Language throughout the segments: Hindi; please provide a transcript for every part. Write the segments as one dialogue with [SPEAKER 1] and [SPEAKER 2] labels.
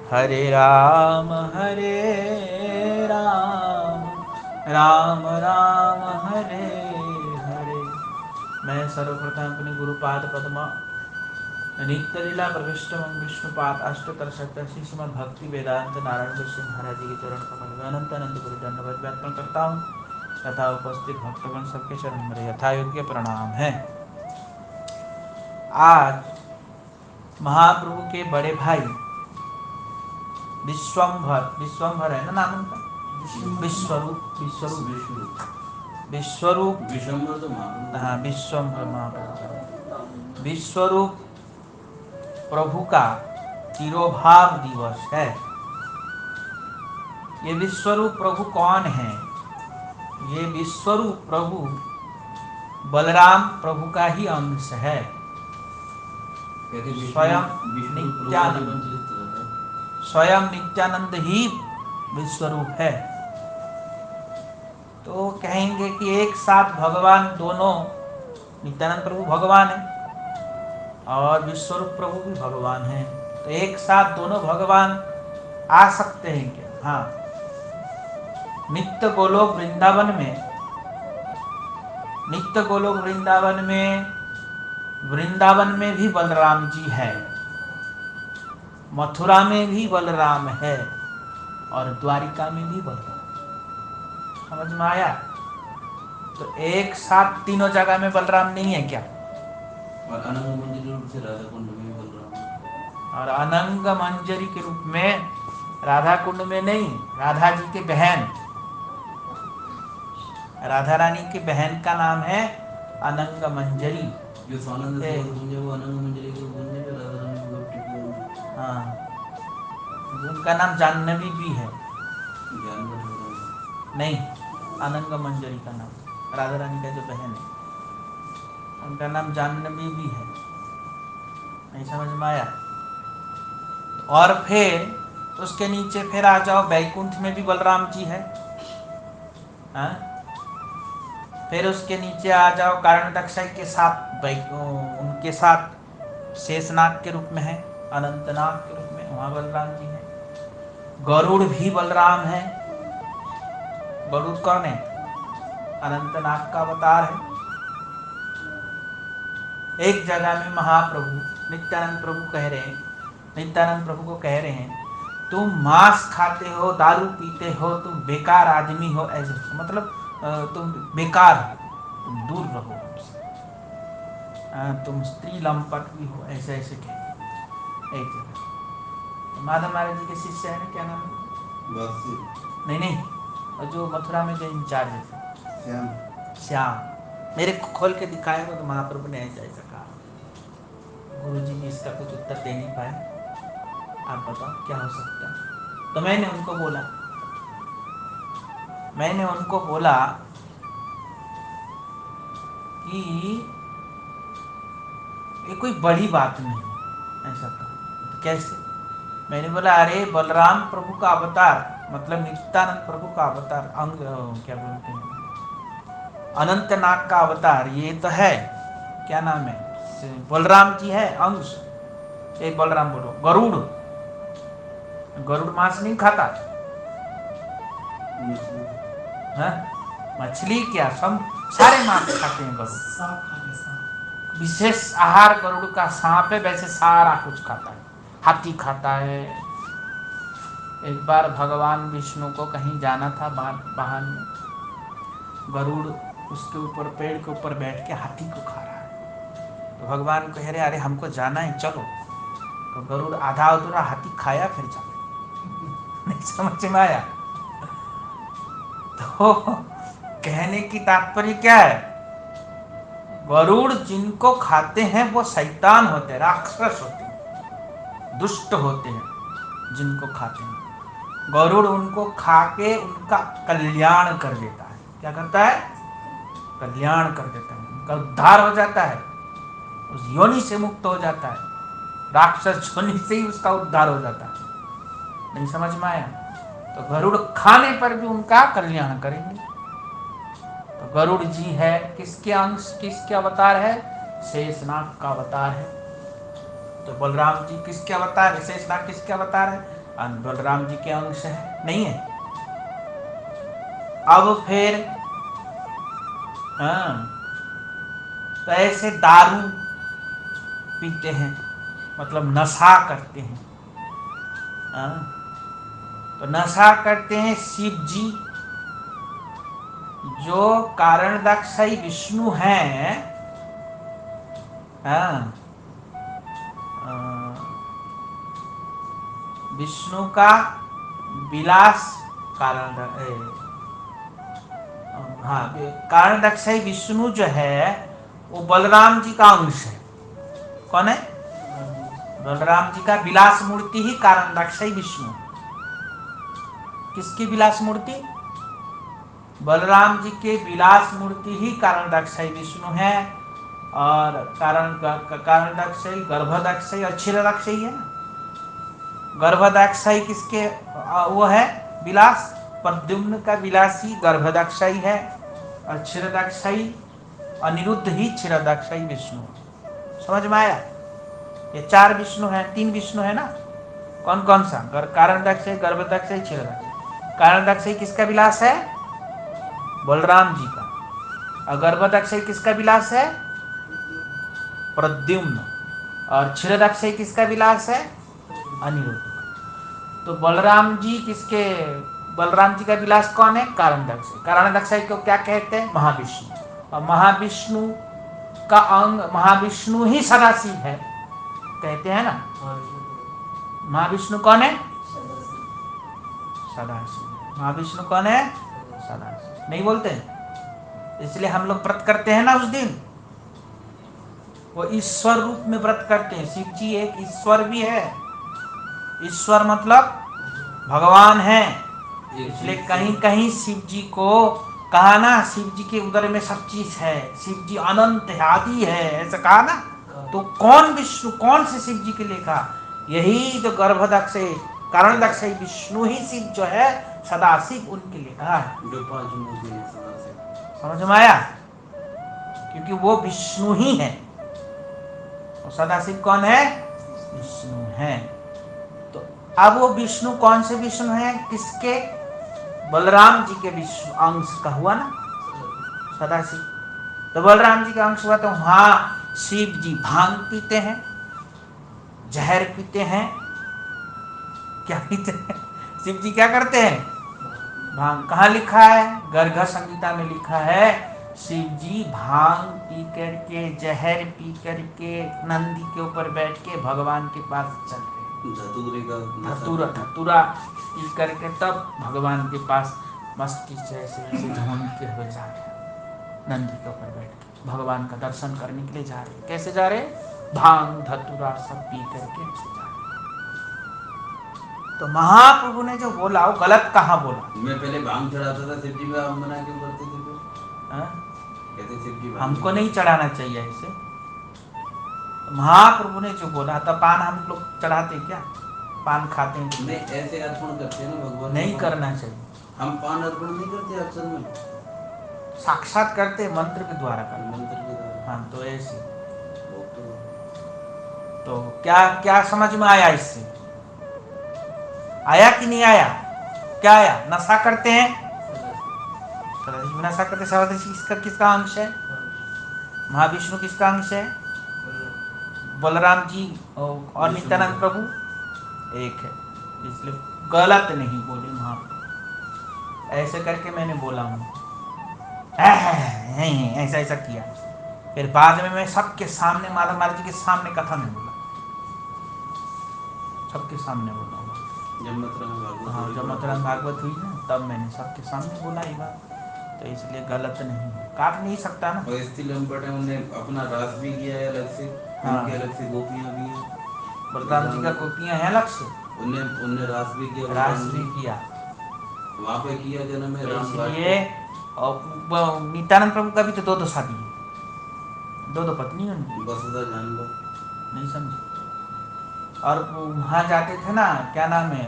[SPEAKER 1] हरे राम राम राम हरे हरे। मैं सर्वप्रथम अपने गुरुपाद पद्मा नित्य लीला प्रविष्टम विष्णुपाद अष्टोत्तर सप्तशी श्रीमद् भक्ति वेदांत नारायण गुरु महाराज जी के चरण कमल में अनंत अनंत गुरु धन्यवाद ज्ञापन करता हूँ तथा उपस्थित भक्तगण सबके चरण मेरे यथायोग्य प्रणाम है। आज महाप्रभु के बड़े भाई विश्वम्भर है ना नाम उनका, विश्वरूप हाँ विश्वम्भर महाप्रभु विश्वरूप प्रभु का तिरोभाव दिवस है। ये विश्वरूप प्रभु कौन है? ये विश्वरूप प्रभु बलराम प्रभु का ही अंश है। स्वयं नित्यानंद ही विश्वरूप है। तो कहेंगे कि एक साथ भगवान दोनों, नित्यानंद प्रभु भगवान है और विश्वरूप प्रभु भी भगवान है, तो एक साथ दोनों भगवान आ सकते हैं क्या? हाँ, नित्य गोलोक वृंदावन में भी बलराम जी है, मथुरा में भी बलराम है और द्वारिका में भी बलराम। समझ में आया? तो एक साथ तीनों जगह में बलराम नहीं है क्या?
[SPEAKER 2] और अनंग मंजरी रूप से राधा कुंड में बलराम,
[SPEAKER 1] और अनंग मंजरी के रूप में राधा कुंड में नहीं, राधा जी के बहन, राधा रानी की बहन का नाम है अनंग मंजरी।
[SPEAKER 2] जो स्वानंद है वो अनंग मंजरी के रूप में राधा रानी को टिकी।
[SPEAKER 1] हाँ, उनका नाम जाह्नवी भी है। नहीं, अनंग मंजरी का नाम, राधा रानी का जो बहन है उनका नाम जाह्नवी भी है। नहीं समझ में आया? और फिर उसके नीचे फिर आ जाओ, बैकुंठ में भी बलराम जी है। हाँ? फिर उसके नीचे आ जाओ, कारणदक्षय के साथ उनके साथ शेषनाग के रूप में है, अनंतनाग के रूप में, वहां बलराम जी है। गरुड़ भी बलराम है। गरुड़ कौन है? अनंतनाग का अवतार है। एक जगह में महाप्रभु नित्यानंद प्रभु को कह रहे हैं, तुम मांस खाते हो, दारू पीते हो, तुम बेकार आदमी हो, ऐसे मतलब तुम बेकार हो, तुम दूर रहो हमसे, तुम स्त्री लंपट भी हो, ऐसे ऐसे कह एक जगह। तो माधव महाराज जी के शिष्य है ना, क्या नाम है? नहीं, और जो मथुरा में जो इंचार्ज है श्याम, मेरे को खोल के दिखाया वो, तो महाप्रभु ने ऐसा ऐसा कहा। गुरु जी भी इसका कुछ उत्तर दे नहीं पाए। आप बताओ क्या हो सकता है? तो मैंने उनको बोला कि ये कोई बड़ी बात नहीं, ऐसा कहा। तो कैसे? मैंने बोला, अरे बलराम प्रभु का अवतार, मतलब नित्यानंद प्रभु का अवतार, अंग क्या बोलते हैं, अनंतनाग का अवतार, ये तो है, क्या नाम है, बलराम जी है अंश। एक बलराम बोलो, गरुड़ मांस नहीं खाता है? मछली क्या, सब सारे मांस खाते हैं गरुड़। विशेष आहार गरुड़ का सांप है, वैसे सारा कुछ खाता है, हाथी खाता है। एक बार भगवान विष्णु को कहीं जाना था, वाहन में गरुड़ उसके ऊपर, पेड़ के ऊपर बैठ के हाथी को खा रहा है। तो भगवान कह रहे, अरे हमको जाना है, चलो। तो गरुड़ आधा अधूरा हाथी खाया, फिर चले। नहीं समझ में आया? तो कहने की तात्पर्य क्या है? गरुड़ जिनको खाते हैं वो शैतान होते हैं, राक्षस होते हैं, दुष्ट होते हैं जिनको खाते हैं। गरुड़ उनको खा के उनका कल्याण कर देता है। क्या करता है? कल्याण कर देता है, उनका उद्धार हो जाता है, उस योनि से मुक्त हो जाता है, राक्षस योनि से ही उसका उद्धार हो जाता है। नहीं समझ में आया? तो गरुड़ खाने पर भी उनका कल्याण करेंगे। तो गरुड़ जी है किसके अंश, किसके अवतार है? शेषनाग का अवतार है। तो बलराम जी किसके अवतार है? शेषनाग किसके अवतार है? बलराम जी के अंश है, नहीं है? अब फिर तो ऐसे दारू पीते हैं, मतलब नशा करते हैं। तो नशा करते हैं शिव जी, जो कारणदाक्षाई विष्णु हैं। विष्णु का विलास कारणदाक्षाई विष्णु जो है वो बलराम जी का अंश है। कौन है? बलराम जी का विलास मूर्ति ही कारणदाक्षाई विष्णु। किसकी विलास मूर्ति? बलराम जी के विलास मूर्ति ही कारणदाक्षाई विष्णु है। और कारणदाक्षाई, गर्भदाक्षाई और क्षीरदाक्षाई है ना। गर्भदाक्षाई किसके वो है विलास? प्रद्युम्न का विलासी गर्भदाक्षाई है। और क्षीरदाक्षाई अनिरुद्ध ही क्षीरदाक्षाई विष्णु। समझ में आया? ये 4 विष्णु हैं, 3 विष्णु है ना। कौन कौन सा? कारणदाक्षाई, गर्भदाक्षाई, क्षीरदाक्षाई। कारणदाक्षाई किसका विलास है? बलराम जी का। और गर्भदाक्षाई किसका विलास है? प्रद्युम्न। और क्षीरदाक्षाई किसका विलास है? अनिरुद्ध का। तो बलराम जी का विलास कौन है? कारणदाक्षाई। कारणदाक्षाई को क्या कहते हैं? महाविष्णु। और महाविष्णु का अंग, महाविष्णु ही सदाशिव है कहते हैं ना। महाविष्णु कौन है? सदाशिव। महाविष्णु कौन है? सदाशिव। नहीं बोलते? इसलिए हम लोग व्रत करते हैं ना उस दिन। वो ईश्वर रूप में व्रत करते हैं। शिव जी एक ईश्वर भी है। ईश्वर मतलब भगवान है। इसलिए कहीं कहीं शिव जी को कहा ना, शिव जी के उदर में सब चीज है, शिव जी अनंत है, आदि है, ऐसा कहा ना। तो कौन विष्णु, कौन से शिव जी के लिए कहा? यही जो गर्भदाक्षाई, कारणदाक्षाई विष्णु ही शिव जो है सदाशिव, उनके लिए कहा है। समझ में आया? क्योंकि वो विष्णु ही है। और सदाशिव कौन है? विष्णु है। तो अब वो विष्णु कौन से विष्णु है? किसके? बलराम जी के विष्णु अंश का हुआ ना सदाशिव। तो बलराम जी का अंश हुआ। तो वहां शिव जी भांग पीते हैं, जहर पीते हैं। क्या पीते हैं? शिव जी क्या करते हैं? भांग। कहाँ लिखा है? गर्ग संहिता में लिखा है, शिव जी भांग पी करके, जहर पी करके, नंदी के ऊपर बैठ के भगवान के पास चल रहे। धतूरा पी करके तब भगवान के पास मस्ती जैसे घूमते हुए जा रहे, नंदी के ऊपर बैठ के भगवान का दर्शन करने के लिए जा रहे। कैसे जा रहे? भांग धतूरा सब पी करके जा रहे। तो महाप्रभु ने जो बोला वो गलत कहाँ बोला?
[SPEAKER 2] मैं पहले भांग चढ़ाता था शिव जी में, आप मना क्यों करते थे? कहते शिव जी
[SPEAKER 1] हमको नहीं चढ़ाना चाहिए ऐसे। महाप्रभु ने जो बोला, तो पान हम लोग चढ़ाते क्या? पान खाते हैं?
[SPEAKER 2] नहीं, ऐसे अर्पण करते हैं ना भगवान।
[SPEAKER 1] नहीं करना चाहिए। हम
[SPEAKER 2] पान अर्पण नहीं करते अक्सर में,
[SPEAKER 1] साक्षात करते, मंत्र के द्वारा करते।
[SPEAKER 2] मंत्र के द्वारा।
[SPEAKER 1] हाँ, तो ऐसे। तो क्या क्या समझ में आया इससे? आया कि नहीं आया? क्या आया? नशा करते हैं, नशा करते। सदाशिव किसका अंश है? महाविष्णु किसका अंश है? बलराम जी और नित्यानंद प्रभु एक है। इसलिए गलत नहीं बोले महाप्रभु। ऐसे करके मैंने बोला हूँ, ऐसा ऐसा किया। फिर बाद में मैं सबके सामने, महाराज जी के सामने कथा में बोला, सबके सामने बोला। जब मतरंग भागवत हुई ना, तब मैंने सबके सामने बोला ये बात। तो इसलिए गलत नहीं है, काट नहीं सकता ना।
[SPEAKER 2] और स्त्री लंपट है, उन्होंने अपना रास भी किया है अलग से। हाँ, उनके अलग से गोपियां भी हैं।
[SPEAKER 1] बलराम जी का गोपियां हैं अलग से।
[SPEAKER 2] उनने रास भी किया।
[SPEAKER 1] रास भी किया
[SPEAKER 2] वहाँ पे किया जन्म है राम।
[SPEAKER 1] इसलिए और नित्यानंद प्रभु का भी तो 2 शादी है, 2 पत्नी उनकी।
[SPEAKER 2] बस जान लो,
[SPEAKER 1] नहीं समझे। और वहाँ जाते थे ना, क्या नाम है,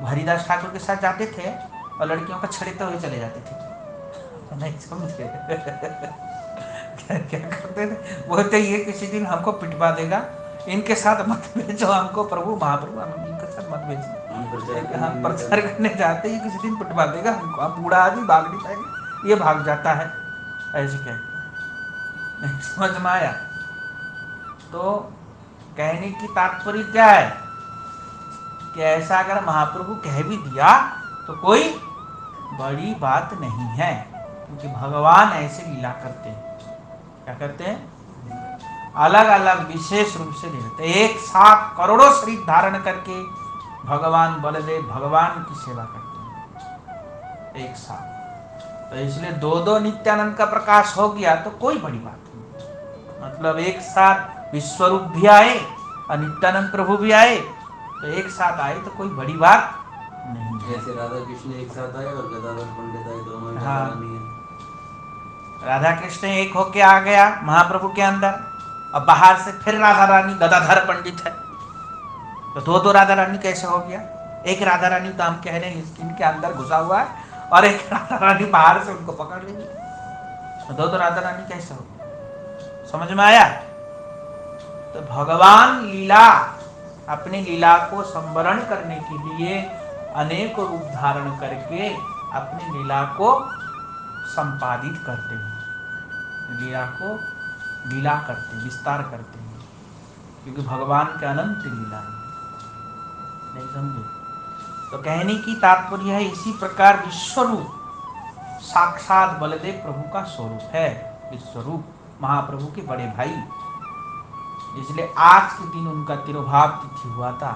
[SPEAKER 1] हरिदास ठाकुर के साथ जाते थे और लड़कियों का छड़ेते हुए चले जाते थे। नहीं समझे। क्या करते थे? बोलते ये किसी दिन हमको पिटवा देगा, इनके साथ मत भेजो हमको प्रभु, महाप्रभु हम इनके साथ सब मत भेजना।
[SPEAKER 2] हम
[SPEAKER 1] प्रचार करने जाते ही किसी दिन पिटवा देगा हमको, हम बूढ़ा आदमी भाग नहीं पाएंगे, ये भाग जाता है, ऐसे कहते हैं। नहीं समझ में आया? तो कहने की तात्पर्य क्या है कि ऐसा अगर महाप्रभु कह भी दिया तो कोई बड़ी बात नहीं है, क्योंकि भगवान ऐसे लीला करते हैं। क्या करते हैं? अलग अलग विशेष रूप से लेते, एक साथ करोड़ों शरीर धारण करके भगवान बलदेव भगवान की सेवा करते हैं एक साथ। तो इसलिए दो दो नित्यानंद का प्रकाश हो गया तो कोई बड़ी बात नहीं। मतलब एक साथ विश्वरूप भी आए और नित्यानंद प्रभु भी आए, तो एक साथ आए तो कोई बड़ी बात नहीं।
[SPEAKER 2] जैसे राधा कृष्ण एक साथ आए और गदाधर पंडित आए, दोनों में
[SPEAKER 1] हाँ,
[SPEAKER 2] नहीं है।
[SPEAKER 1] राधा कृष्ण एक होके आ गया महाप्रभु के अंदर, और बाहर से फिर राधा रानी गदाधर पंडित है, तो दो दो राधा रानी कैसे हो गया? एक राधा रानी तो हम कह रहे हैं इनके अंदर घुसा हुआ है, और एक राधा रानी बाहर से उनको पकड़ लेगी, तो दो दो राधा रानी कैसे हो गया? समझ में आया? तो भगवान लीला, अपनी लीला को संवरण करने के लिए अनेक रूप धारण करके अपनी लीला को संपादित करते हैं, लीला को लीला करते हैं, विस्तार करते हैं, क्योंकि भगवान के अनंत लीला है। नहीं समझे? तो कहने की तात्पर्य है इसी प्रकार विश्वरूप साक्षात बलदेव प्रभु का स्वरूप है, विश्वरूप महाप्रभु के बड़े भाई। इसलिए आज के दिन उनका तिरुभाव तिथि हुआ था,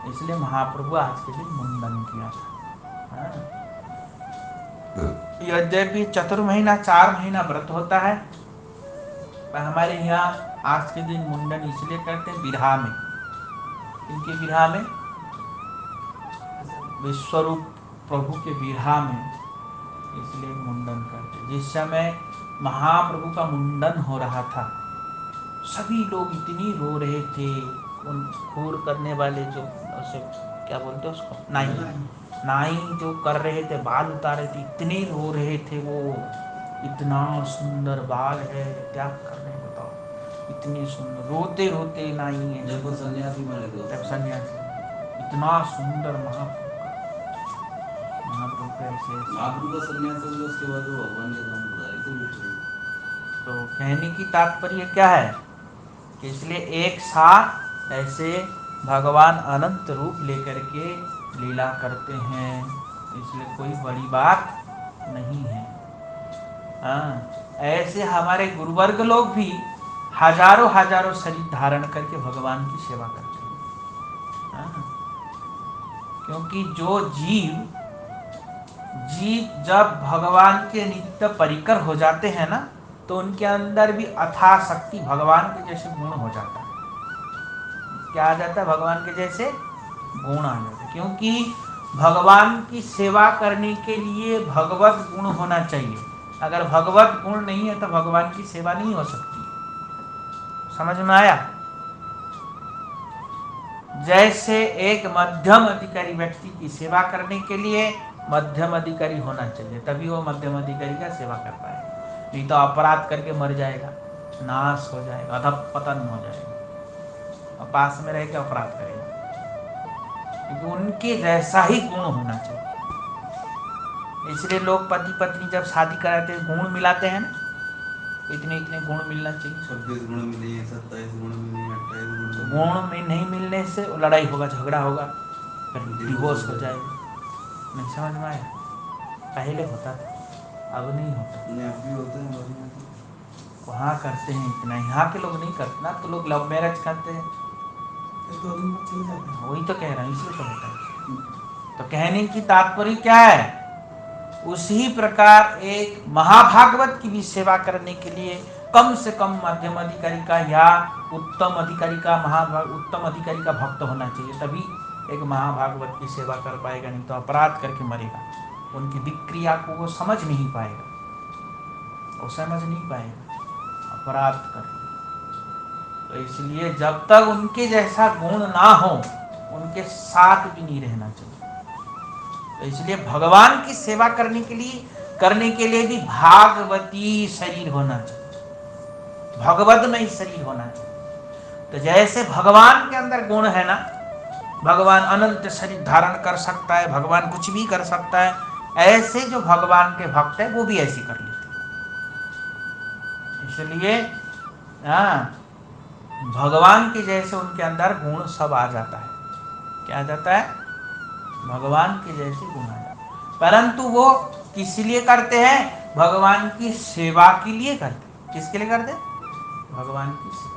[SPEAKER 1] इसलिए महाप्रभु आज के दिन मुंडन किया था। यद्यपि चतुर्महीना 4 महीना व्रत होता है, पर हमारे यहाँ आज के दिन मुंडन इसलिए करते हैं बिरहा में। इनके बिरहा में, विश्वरूप प्रभु के बिरहा में, इसलिए मुंडन करते। जिस समय महाप्रभु का मुंडन हो रहा था, सभी लोग इतनी रो रहे थे, उन खूर करने वाले जो उसे क्या बोलते हैं उसको, नाई जो कर रहे थे, बाल उतार रहे थे, इतने रो रहे थे वो, इतना सुंदर बाल है, क्या कर रहे हैं बताओ, इतनी सुंदर, रोते रोते नाई है।
[SPEAKER 2] जब वो सन्यासी बने थे,
[SPEAKER 1] तब सन्यासी, इतना सुंदर महाप्रभु कैसे,
[SPEAKER 2] महाप्रभु का सन्यास हो गया, उसके बाद वो भगवान के धाम पधारे थे।
[SPEAKER 1] तो कहने की तात्पर्य क्या है कि इसलिए एक साथ ऐसे भगवान अनंत रूप लेकर के लीला करते हैं, इसलिए कोई बड़ी बात नहीं है। हाँ, ऐसे हमारे गुरुवर्ग लोग भी हजारों हजारों शरीर धारण करके भगवान की सेवा करते हैं। हाँ, क्योंकि जो जीव जब भगवान के नित्य परिकर हो जाते हैं ना, तो उनके अंदर भी अथाह शक्ति भगवान के जैसे गुण हो जाता है। क्या आ जाता है? भगवान के जैसे गुण आ जाता है, क्योंकि भगवान की सेवा करने के लिए भगवत गुण होना चाहिए। अगर भगवत गुण नहीं है तो भगवान की सेवा नहीं हो सकती। समझ में आया? जैसे एक मध्यम अधिकारी व्यक्ति की सेवा करने के लिए मध्यम अधिकारी होना चाहिए, तभी वो मध्यम अधिकारी का सेवा कर पाए, नहीं तो अपराध करके मर जाएगा, नाश हो जाएगा, अधपतन हो जाएगा, और पास में रह के अपराध करेगा, क्योंकि उनके जैसा ही गुण होना चाहिए। इसलिए लोग पति पत्नी जब शादी कराते हैं गुण मिलाते हैं ना, इतने इतने गुण मिलना चाहिए।
[SPEAKER 2] 26 गुण मिले, 27 गुण मिले, 28
[SPEAKER 1] गुण में नहीं मिलने से लड़ाई होगा, झगड़ा होगा, फिर डिवोर्स हो जाएगा। नहीं समझ में आया? पहले होता था, अब नहीं होता।
[SPEAKER 2] भी होते हैं,
[SPEAKER 1] वहाँ करते हैं इतना, यहाँ के लोग नहीं करते ना, तो लोग लव मैरिज करते हैं, वही तो कह रहा हूँ, इसलिए तो होता है। तो कहने की तात्पर्य क्या है? उसी प्रकार एक महाभागवत की भी सेवा करने के लिए कम से कम मध्यम अधिकारी का या उत्तम अधिकारी का उत्तम अधिकारी का भक्त होना चाहिए, तभी एक महाभागवत की सेवा कर पाएगा, नहीं तो अपराध करके मरेगा। उनकी विक्रिया को वो समझ नहीं पाएगा, वो समझ नहीं पाएगा, अपराध कर। तो इसलिए जब तक उनके जैसा गुण ना हो, उनके साथ भी नहीं रहना चाहिए। तो इसलिए भगवान की सेवा करने के लिए भी भागवती शरीर होना चाहिए, भगवत में ही शरीर होना चाहिए। तो जैसे भगवान के अंदर गुण है ना, भगवान अनंत शरीर धारण कर सकता है, भगवान कुछ भी कर सकता है, ऐसे जो भगवान के भक्त है वो भी ऐसी कर लेते। इसलिए भगवान के जैसे उनके अंदर गुण सब आ जाता है। क्या आ जाता है? भगवान के जैसे गुण आ जाता है। परंतु वो किस लिए करते हैं? भगवान की सेवा के लिए करते हैं। किसके लिए करते हैं? भगवान की सेवा।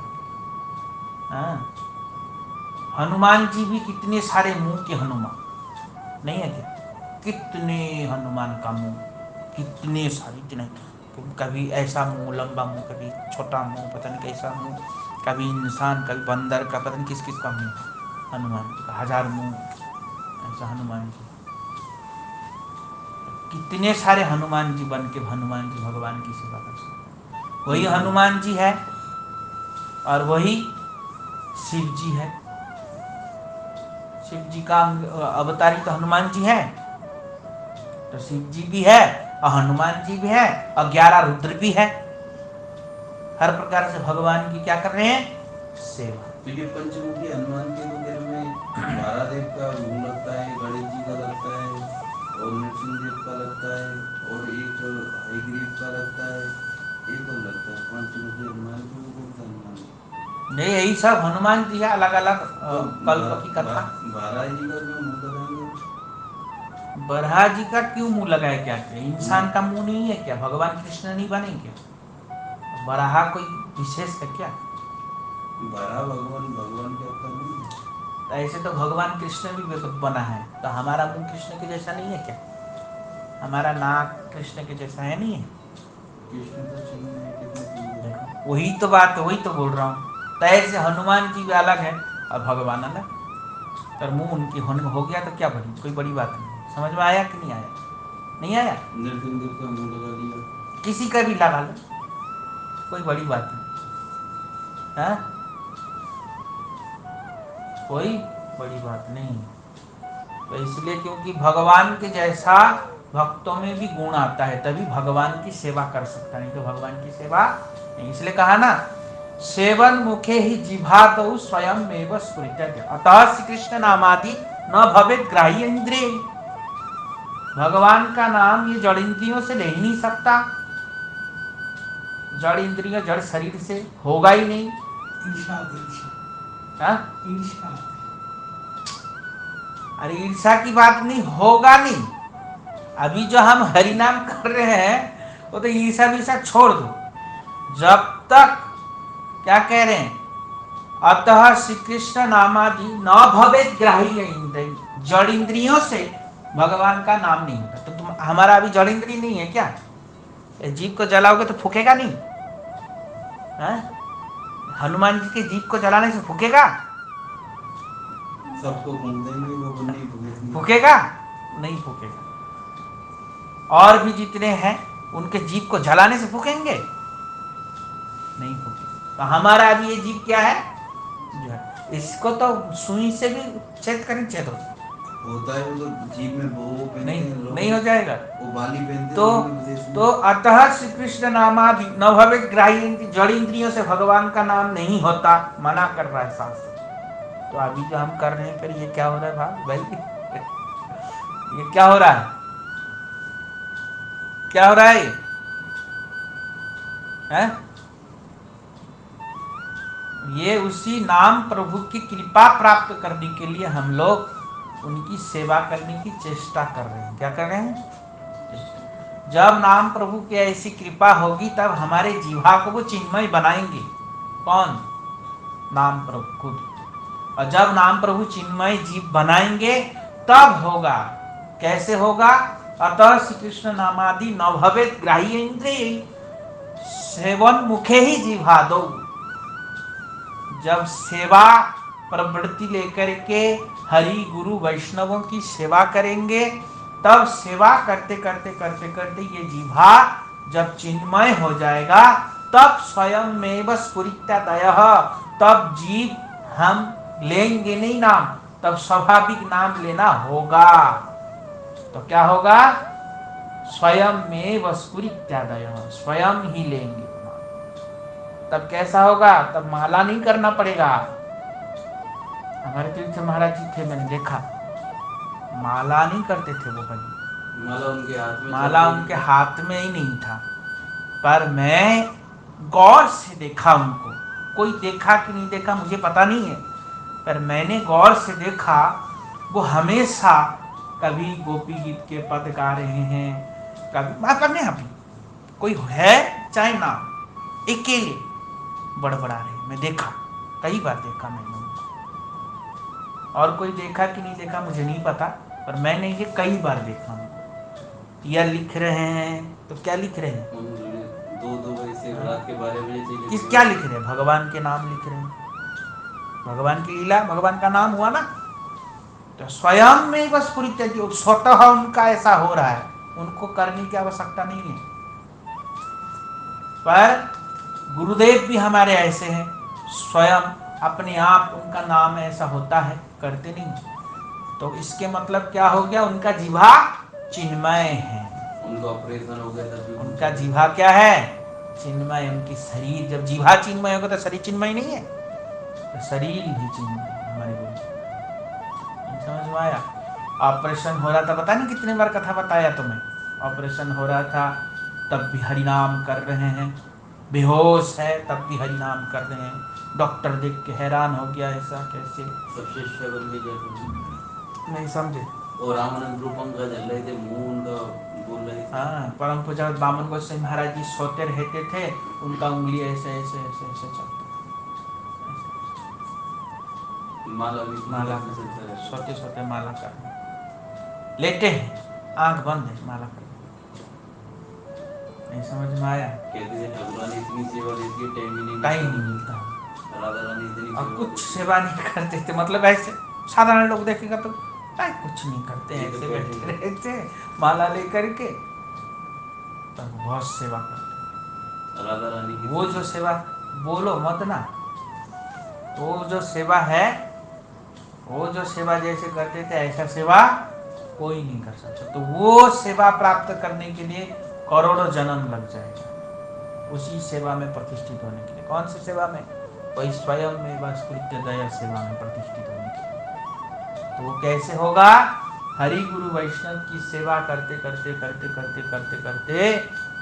[SPEAKER 1] हनुमान जी भी कितने सारे मुंह के हनुमान नहीं है क्या? कितने हनुमान का मुंह, कितने सारे, इतने, कभी ऐसा मुंह लंबा मुंह, कभी छोटा मुंह, पता नहीं कैसा मुंह, कभी इंसान, कभी बंदर का, पता नहीं किस किस का मुंह। हनुमान जी का 1000 मुंह, ऐसा हनुमान जी। कितने सारे हनुमान जी बन के हनुमान जी भगवान की सेवा कर सकते। वही हनुमान जी है और वही शिव जी है। शिव जी का अवतारी तो हनुमान जी है, तो शिव जी भी है और हनुमान जी भी है और 11 रुद्र भी है। हर प्रकार से भगवान की क्या कर रहे हैं? सेवा।
[SPEAKER 2] ये पंचमुखी हनुमान के वगैरह में महादेव का मुंह लगता है, गणेश जी का लगता है और नरसिंह देव का लगता है और एक हयग्रीव का लगता है, एक और लगता है पंचमुखी हनुमान को। कौन सा हनुमान?
[SPEAKER 1] नहीं, यही सब हनुमान जी है, अलग अलग कल्प की कथा।
[SPEAKER 2] महाराज जी का क्यों मुंह लगाएंगे?
[SPEAKER 1] बरहा जी का क्यों मुंह लगाए? क्या क्या इंसान का मुंह नहीं है क्या? भगवान कृष्ण नहीं बने क्या? बराहा कोई विशेष है क्या?
[SPEAKER 2] बड़ा भगवान के अवतार नहीं है?
[SPEAKER 1] तो ऐसे तो भगवान कृष्ण भी बना है, तो हमारा मुंह कृष्ण के जैसा नहीं है क्या? हमारा नाक कृष्ण के जैसा है नहीं है?
[SPEAKER 2] कृष्ण तो चिन्ह है, कितने
[SPEAKER 1] देखो, वही तो बात है, वही तो बोल रहा हूँ। तो ऐसे हनुमान जी भी अलग है और भगवान अलग। पर मुंह उनकी हो गया तो क्या बड़ी कोई बड़ी बात नहीं। समझ में आया कि नहीं आया? नहीं आया?
[SPEAKER 2] नरसिंह देव का मुंह लगा दिया,
[SPEAKER 1] किसी का भी लगा लो, कोई बड़ी बात नहीं है, कोई बड़ी बात नहीं। तो इसलिए क्योंकि भगवान के जैसा भक्तों में भी गुण आता है, तभी भगवान की सेवा कर सकता, नहीं तो भगवान की सेवा नहीं। इसलिए कहा ना, सेवन मुखे ही जिह्वादौ स्वयं एव स्फुरित्यते अतः श्री कृष्ण नामादि न भवेत् ग्राह्य इंद्रिय। भगवान का नाम ये जड़ इंद्रियों से ले ही नहीं सकता, जड़ इंद्रिय जड़ शरीर से होगा ही नहीं। अरे ईर्षा की बात नहीं, होगा नहीं। अभी जो हम हरि नाम कर रहे हैं वो तो ईर्षा विर्षा छोड़ दो। जब तक क्या कह रहे हैं, अतः श्री कृष्ण नामादि न भवेत् ग्राह्य इंद्रिय, जड़ इंद्रियों से भगवान का नाम नहीं होता। तो तुम हमारा अभी जड़ इंद्रिय नहीं है क्या? जीभ को जलाओगे तो फूकेगा नहीं है? हनुमान जी के जीभ को जलाने से फूकेगा?
[SPEAKER 2] सबको घूम देंगे, वो नहीं
[SPEAKER 1] फूकेगा? नहीं फूकेगा। और भी जितने हैं उनके जीभ को जलाने से फूकेंगे? नहीं फूकेगा। तो हमारा अभी ये जीभ क्या है? इसको तो सुई से भी छेद करें, छेद
[SPEAKER 2] होता है, वो तो जीभ में वो
[SPEAKER 1] नहीं हो जाएगा।
[SPEAKER 2] वो बाली पहनते
[SPEAKER 1] तो अतः श्री कृष्ण नामादि न भवेत् ग्राह्य, जड़ इंद्रियों से भगवान का नाम नहीं होता, मना कर रहा है शास्त्र। तो अभी जो हम कर रहे हैं, फिर ये क्या हो रहा है भाई? ये क्या हो रहा है? क्या हो रहा है ये उसी नाम प्रभु की कृपा प्राप्त करने के लिए हम लोग उनकी सेवा करने की चेष्टा कर रहे हैं। क्या कर रहे हैं? जब नाम प्रभु की ऐसी कृपा होगी तब हमारे जीवा को वो चिन्मय बनाएंगे। कौन? नाम प्रभु खुद। और जब नाम प्रभु चिन्मय जीव बनाएंगे तब होगा। कैसे होगा? अतः श्री कृष्ण नामादि न भवेत् ग्राह्य इंद्रिय सेवन मुखे ही जिह्वादौ। जब सेवा प्रवृत्ति लेकर के हरि गुरु वैष्णवों की सेवा करेंगे, तब सेवा करते करते करते करते ये जिह्वा जब चिन्मय हो जाएगा, तब स्वयं में स्फुरित्यादयः, तब जीव हम लेंगे नहीं नाम, तब स्वाभाविक नाम लेना होगा। तो क्या होगा? स्वयं में स्फुरित्यादयः, स्वयं ही लेंगे। तब कैसा होगा? तब माला नहीं करना पड़ेगा, हमारे तीर्थ महाराज जी थे, मैंने देखा माला नहीं करते थे वो भाई,
[SPEAKER 2] माला उनके हाथ में
[SPEAKER 1] माला उनके हाथ में ही नहीं था। पर मैं गौर से देखा उनको, कोई देखा कि नहीं देखा मुझे पता नहीं है, पर मैंने गौर से देखा वो हमेशा कभी गोपी गीत के पद गा रहे हैं, कभी अपने अभी कोई है चाहे ना, अकेले बड़बड़ा रहे। मैं देखा, कई बार देखा मैंने उनको। और कोई देखा कि नहीं देखा मुझे नहीं पता, पर मैंने ये कई बार देखा उनको। या लिख रहे हैं तो क्या लिख रहे हैं,
[SPEAKER 2] दो वैसे रात के बारे में
[SPEAKER 1] किस क्या लिख रहे हैं, भगवान के नाम लिख रहे हैं, भगवान की लीला, भगवान का नाम हुआ ना, तो स्वयं में बस पूरी तैयारी, स्वतः उनका ऐसा हो रहा है, उनको करने की आवश्यकता नहीं है। पर गुरुदेव भी हमारे ऐसे हैं, स्वयं अपने आप उनका नाम ऐसा होता है, करते नहीं। तो इसके मतलब क्या हो गया, उनका जिह्वा चिन्मय है,
[SPEAKER 2] उनका ऑपरेशन हो गया था,
[SPEAKER 1] उनका जिह्वा क्या है, चिन्मय। उनकी शरीर जब जिह्वा चिन्मय होगा तो शरीर चिन्मय नहीं है, तो शरीर भी चिन्मय है हमारे गुरु। समझ में आया। ऑपरेशन हो रहा था, पता नहीं कितने बार कथा बताया तुम्हें, ऑपरेशन हो रहा था तब भी हरिनाम कर रहे हैं, बेहोश है तब भी हरिनाम कर रहे हैं। डॉक्टर देख के हैरान हो गया, ऐसा कैसे,
[SPEAKER 2] सबसे बन गया,
[SPEAKER 1] नहीं समझे।
[SPEAKER 2] और रामानंद रूपम का जल रहे थे, मुंह उनका बोल रहे थे।
[SPEAKER 1] हाँ, परम पूजा बामन गोसाई महाराज जी सोते रहते थे, उनका उंगली ऐसे ऐसे ऐसे ऐसे चलता,
[SPEAKER 2] माला भी
[SPEAKER 1] माला सोते सोते माला कर, लेटे हैं आंख बंद है माला कर। नहीं समझ में आया।
[SPEAKER 2] कहते थे ठाकुरानी इतनी सेवा देती है,
[SPEAKER 1] टाइम नहीं मिलता,
[SPEAKER 2] राधा रानी इतनी
[SPEAKER 1] और कुछ सेवा नहीं करते थे, मतलब ऐसे साधारण लोग देखेगा तो कुछ नहीं करते, ऐसे बैठे रहते माला लेकर के, तब बहुत सेवा करते।
[SPEAKER 2] राधा रानी की
[SPEAKER 1] वो जो सेवा, बोलो मत ना, वो जो सेवा है, वो जो सेवा जैसे करते थे ऐसा सेवा कोई नहीं कर सकता। तो वो सेवा प्राप्त करने के लिए करोड़ों जन्म लग जाएगा, उसी सेवा में प्रतिष्ठित होने के लिए। कौन सी सेवा में, वही स्वयं में बस कृत्य दया सेवा में प्रतिष्ठित होने के लिए। तो वो कैसे होगा, हरि गुरु वैष्णव की सेवा करते करते करते करते करते करते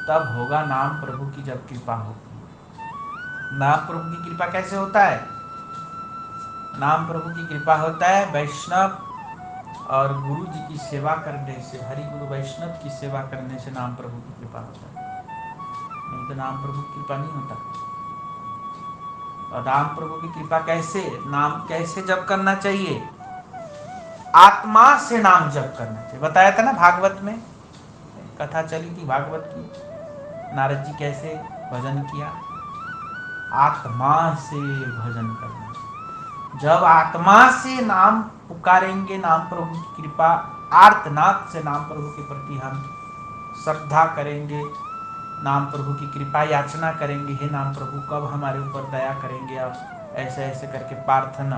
[SPEAKER 1] तब होगा नाम प्रभु की जब कृपा होगी। नाम प्रभु की कृपा कैसे होता है, नाम प्रभु की कृपा होता है वैष्णव और गुरु जी की सेवा करने से, हरि गुरु वैष्णव की सेवा करने से नाम प्रभु की कृपा होता है, नहीं तो नाम प्रभु की कृपा नहीं होता। और नाम प्रभु की कृपा कैसे, नाम कैसे जप करना चाहिए, आत्मा से नाम जप करना चाहिए। बताया था ना भागवत में, कथा चली थी भागवत की, नारद जी कैसे भजन किया, आत्मा से भजन करना। जब आत्मा से नाम पुकारेंगे, नाम प्रभु की कृपा, आर्तनाद से नाम प्रभु के प्रति हम श्रद्धा करेंगे, नाम प्रभु की कृपा याचना करेंगे, हे नाम प्रभु कब हमारे ऊपर दया करेंगे आप, ऐसे ऐसे करके प्रार्थना।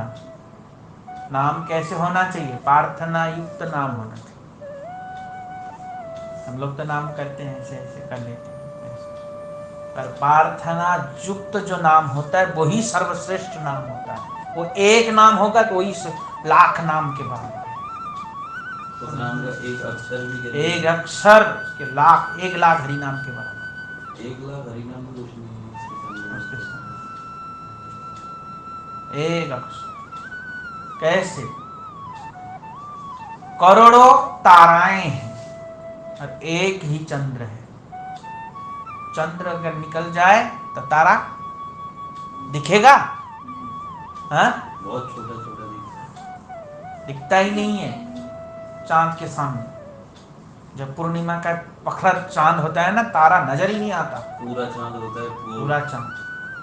[SPEAKER 1] नाम कैसे होना चाहिए, प्रार्थना युक्त नाम होना चाहिए। हम लोग तो नाम करते हैं ऐसे ऐसे कर लेते हैं, पर प्रार्थना युक्त जो नाम होता है वही सर्वश्रेष्ठ नाम होता है। वो एक नाम होगा तो वही लाख नाम के बराबर है।
[SPEAKER 2] उस नाम का एक अक्षर भी,
[SPEAKER 1] एक अक्षर के लाख, 1 लाख हरि नाम के बराबर।
[SPEAKER 2] 1 लाख हरि नाम कुछ नहीं है,
[SPEAKER 1] एक अक्षर कैसे, करोड़ों ताराएं हैं और एक ही चंद्र है। चंद्र अगर निकल जाए तो तारा दिखेगा, हाँ?
[SPEAKER 2] बहुत छोटा छोटा
[SPEAKER 1] दिखता ही नहीं है चांद के सामने। जब पूर्णिमा का पखड़ा चांद होता है ना, तारा नजर ही नहीं आता,
[SPEAKER 2] पूरा चांद होता है,
[SPEAKER 1] पूरा चांद।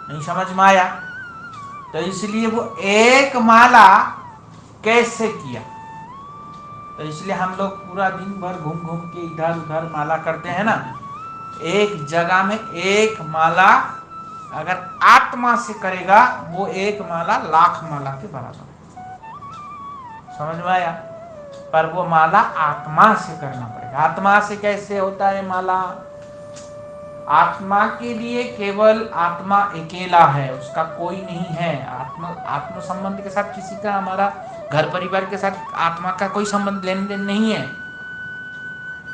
[SPEAKER 1] नहीं समझ में आया। तो इसलिए वो एक माला कैसे किया, तो इसलिए हम लोग पूरा दिन भर घूम घूम के इधर उधर माला करते हैं ना। एक जगह में एक माला अगर आत्मा से करेगा, वो एक माला लाख माला के बराबर है। समझ में आया। पर वो माला आत्मा से करना पड़ेगा। आत्मा से कैसे होता है माला, आत्मा के लिए केवल आत्मा अकेला है, उसका कोई नहीं है। आत्म संबंध के साथ किसी का, हमारा घर परिवार के साथ आत्मा का कोई संबंध लेन देन नहीं है।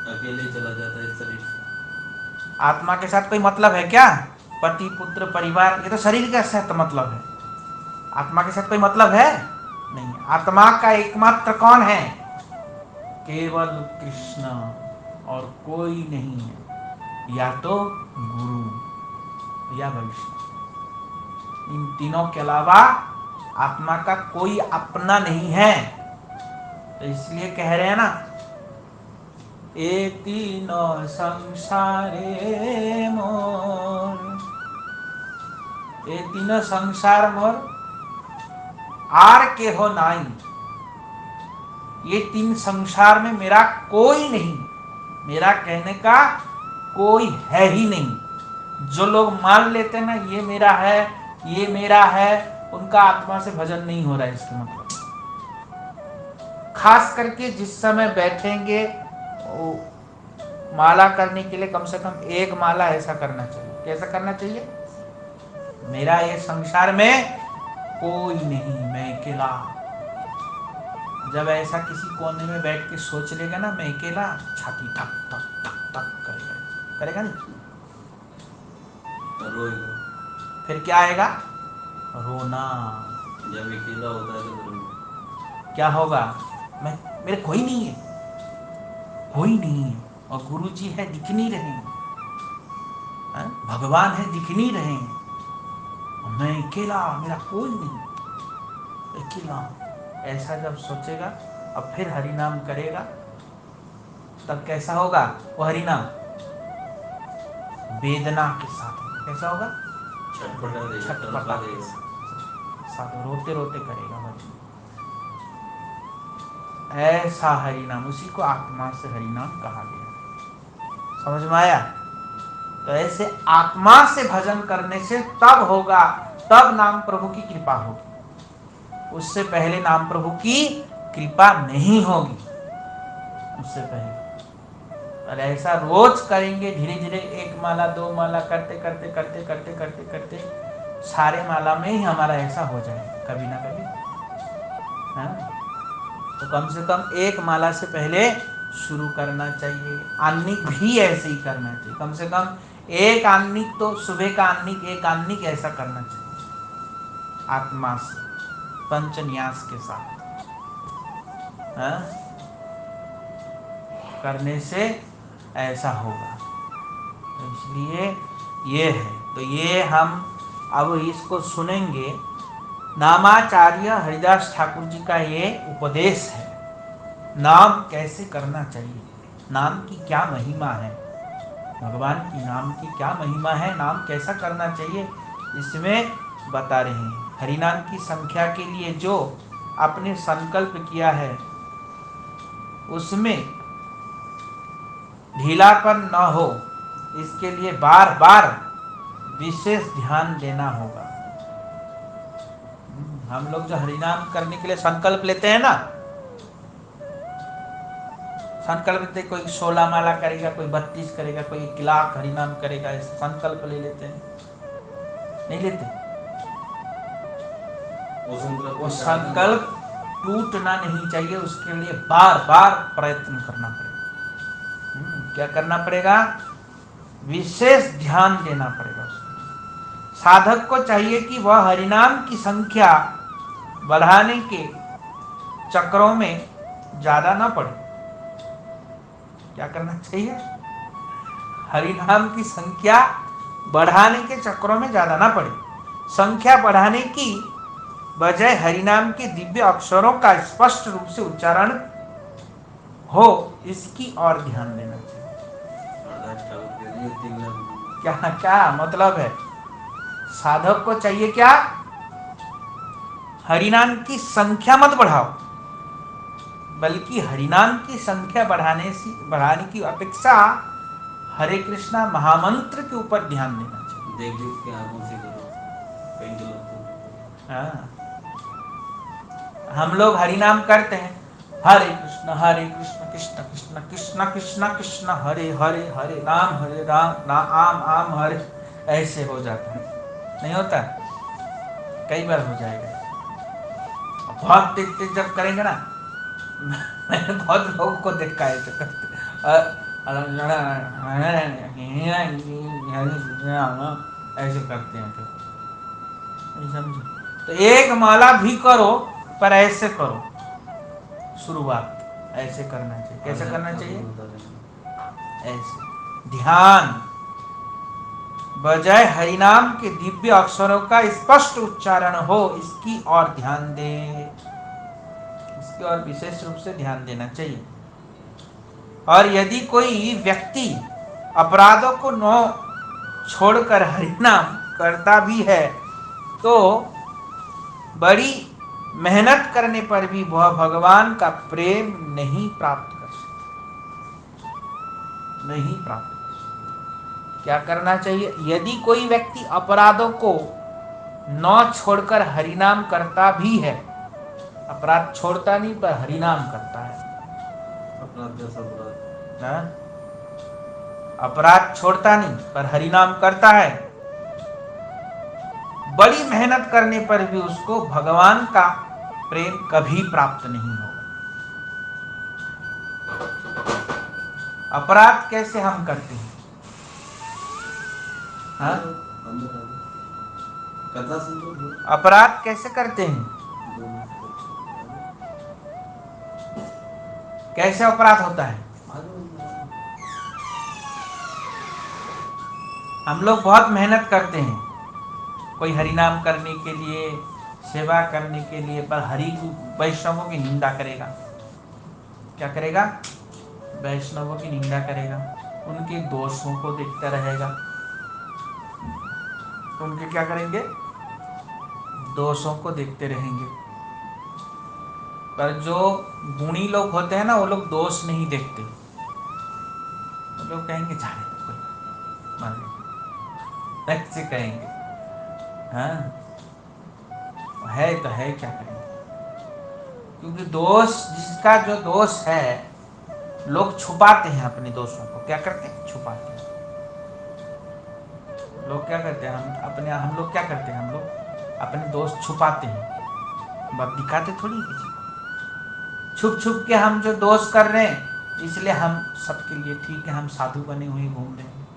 [SPEAKER 2] अकेले ही चला जाता है शरीर से।
[SPEAKER 1] आत्मा के साथ कोई मतलब है क्या? पति पुत्र परिवार, ये तो शरीर के साथ मतलब है। आत्मा के साथ कोई मतलब है नहीं। आत्मा का एकमात्र कौन है? केवल कृष्ण, और कोई नहीं है, या तो गुरु या वैष्णव। इन तीनों के अलावा आत्मा का कोई अपना नहीं है। तो इसलिए कह रहे हैं ना, ए तीनों संसारे मोर, ए तीनों संसार मोर आर के हो नाई। ये तीन संसार में मेरा कोई नहीं, मेरा कहने का कोई है ही नहीं। जो लोग मान लेते हैं ना ये मेरा है, ये मेरा है, उनका आत्मा से भजन नहीं हो रहा है। इसके मतलब खास करके जिस समय बैठेंगे माला करने के लिए कम से कम एक माला ऐसा करना चाहिए। कैसा करना चाहिए? मेरा ये संसार में कोई नहीं, मैं अकेला। जब ऐसा किसी कोने में बैठ के सोच लेगा ना मैं अकेला, छाती ठक ठक ठक ठक करेगा, करेगा नहीं?
[SPEAKER 2] रोएगा।
[SPEAKER 1] फिर क्या आएगा? रोना।
[SPEAKER 2] जब अकेला होता है तो रोएगा।
[SPEAKER 1] क्या होगा? मेरे कोई नहीं है, कोई नहीं है, और गुरु जी है दिख नहीं रहे हैं, भगवान है दिख नहीं रहे हैं, और मैं अकेला, मेरा कोई नहीं, अकेला। ऐसा जब सोचेगा अब फिर हरि नाम करेगा, तब कैसा होगा वो हरि नाम? वेदना के साथ। कैसा होगा? छटपटा के साथ, रोते रोते करेगा भजन। ऐसा हरि नाम, उसी को आत्मा से हरि नाम कहा गया। समझ में आया? तो ऐसे आत्मा से भजन करने से तब होगा, तब नाम प्रभु की कृपा होगी। उससे पहले नाम प्रभु की कृपा नहीं होगी, उससे पहले। और ऐसा रोज करेंगे, धीरे धीरे एक माला दो माला करते करते करते करते करते करते सारे माला में ही हमारा ऐसा हो जाए कभी ना कभी, है? तो कम से कम एक माला से पहले शुरू करना चाहिए। आन्निक भी ऐसे ही करना चाहिए, कम से कम एक आन्निक तो, सुबह का आन्निक, एक आन्निक ऐसा करना चाहिए आत्मा से, पंचन्यास के साथ, है? करने से ऐसा होगा। तो इसलिए ये है, तो ये हम अब इसको सुनेंगे। नामाचार्य हरिदास ठाकुर जी का ये उपदेश है, नाम कैसे करना चाहिए, नाम की क्या महिमा है, भगवान की नाम की क्या महिमा है, नाम कैसा करना चाहिए, इसमें बता रहे हैं। हरिनाम की संख्या के लिए जो आपने संकल्प किया है उसमें ढीलापन न हो, इसके लिए बार बार विशेष ध्यान देना होगा। हम लोग जो हरिनाम करने के लिए संकल्प लेते हैं ना, संकल्प लेते, कोई 16 माला करेगा, कोई 32 करेगा, कोई 1 लाख हरिनाम करेगा, ऐसे संकल्प ले लेते हैं, नहीं लेते? वो संकल्प टूटना नहीं चाहिए, उसके लिए बार बार प्रयत्न करना पड़ेगा। क्या करना पड़ेगा? विशेष ध्यान देना पड़ेगा उसमें। साधक को चाहिए कि वह हरिनाम की संख्या बढ़ाने के चक्रों में ज्यादा ना पड़े। क्या करना चाहिए? हरिनाम की संख्या बढ़ाने के चक्रों में ज्यादा ना पड़े। संख्या बढ़ाने की बजाय हरिनाम के दिव्य अक्षरों का स्पष्ट रूप से उच्चारण हो, इसकी ओर ध्यान देना चाहिए। क्या क्या मतलब है? साधक को चाहिए क्या? हरिनाम की संख्या मत बढ़ाओ, बल्कि हरिनाम की संख्या बढ़ाने की अपेक्षा हरे कृष्णा महामंत्र के ऊपर ध्यान देना चाहिए।
[SPEAKER 2] देख देख के आंखों से करो, कहीं गलत।
[SPEAKER 1] हाँ, हम लोग हरिनाम करते हैं, हरे कृष्ण हरे कृष्ण कृष्ण कृष्ण कृष्ण कृष्ण कृष्ण हरे हरे हरे राम राम आम हरे, ऐसे हो जाता है। नहीं होता, कई बार हो जाएगा। बहुत तेज तेज जब करेंगे ना, मैंने बहुत लोगों को देखा है ऐसे करते, ऐसे करते हैं फिर, समझे? तो एक माला भी करो पर ऐसे करो, शुरुआत ऐसे करना चाहिए। कैसे करना चाहिए? ऐसे ध्यान, बजाय हरिनाम के दिव्य अक्षरों का स्पष्ट उच्चारण हो, इसकी ओर ध्यान दे, इसकी ओर विशेष रूप से ध्यान देना चाहिए। और यदि कोई व्यक्ति अपराधों को न छोड़कर हरिनाम करता भी है तो बड़ी मेहनत करने पर भी वह भगवान का प्रेम नहीं प्राप्त कर सकता, नहीं प्राप्त कर सकता। क्या करना चाहिए? यदि कोई व्यक्ति अपराधों को न छोड़कर हरिनाम करता भी है, अपराध छोड़ता नहीं पर हरिनाम करता है, अपराध छोड़ता नहीं पर हरिनाम करता है, बड़ी मेहनत करने पर भी उसको भगवान का प्रेम कभी प्राप्त नहीं होगा। अपराध कैसे हम करते हैं? हाँ? अपराध कैसे करते हैं? कैसे अपराध होता है? हम लोग बहुत मेहनत करते हैं कोई हरिनाम करने के लिए, सेवा करने के लिए, पर हरि वैष्णवों की निंदा करेगा। क्या करेगा? वैष्णवों की निंदा करेगा, उनके दोषों को देखता रहेगा। उनके क्या करेंगे? दोषों को देखते रहेंगे। पर जो गुणी लोग होते हैं ना, वो लोग दोष नहीं देखते, वो लोग कहेंगे जाने कोई मान लो, ऐसे कहेंगे। हाँ, है तो है, क्या करेंगे? क्योंकि दोष, जिसका जो दोष है, लोग छुपाते हैं अपने दोषों को। क्या करते हैं? छुपाते हैं। लोग क्या करते हैं? हम लोग क्या करते हैं? हम लोग अपने दोष छुपाते हैं, बात दिखाते थोड़ी किसी को। छुप छुप के हम जो दोष कर रहे हैं, इसलिए हम सबके लिए ठीक है, हम साधु बने हुए घूम रहे हैं,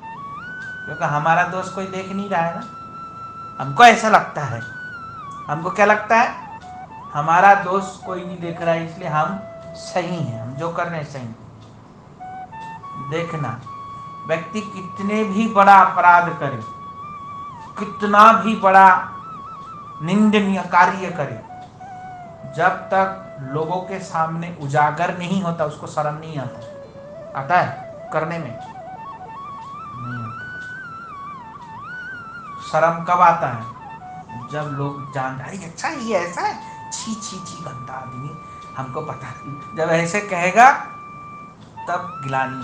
[SPEAKER 1] क्योंकि हमारा दोष कोई देख नहीं रहा है ना। हमको ऐसा लगता है, हमको क्या लगता है? हमारा दोष कोई नहीं देख रहा है, इसलिए हम सही हैं, हम जो कर रहे हैं सही। देखना, व्यक्ति कितने भी बड़ा अपराध करे, कितना भी बड़ा निंदनीय कार्य करे, जब तक लोगों के सामने उजागर नहीं होता, उसको शर्म नहीं आता। आता है करने में? नहीं आता। शर्म कब आता है? जब लोग जान रहे, अच्छा ये ऐसा है, छी छी छी गंदा आदमी, हमको पता नहीं। जब ऐसे कहेगा तब गिलानी हो,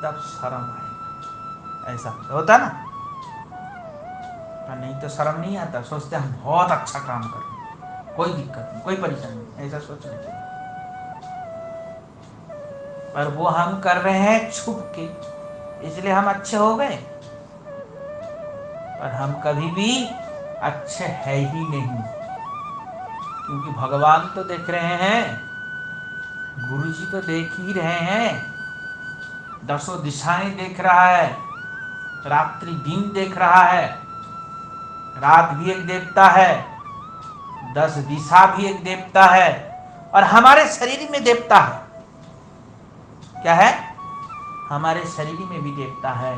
[SPEAKER 1] तब शर्म आएगा। ऐसा होता ना? नहीं तो शर्म नहीं आता, सोचते हम बहुत अच्छा काम कर रहे हैं, कोई दिक्कत नहीं, कोई परेशानी नहीं, ऐसा सोचना चाहिए। पर वो हम कर रहे हैं छुप के, इसलिए हम अच्छे हो गए, पर हम कभी भी अच्छे है ही नहीं, क्योंकि भगवान तो देख रहे हैं, गुरु जी तो देख ही रहे हैं, दसों दिशाएं देख रहा है, रात्रि दिन देख रहा है, रात भी एक देवता है, 10 दिशा भी एक देवता है, और हमारे शरीर में देवता है। क्या है? हमारे शरीर में भी देवता है।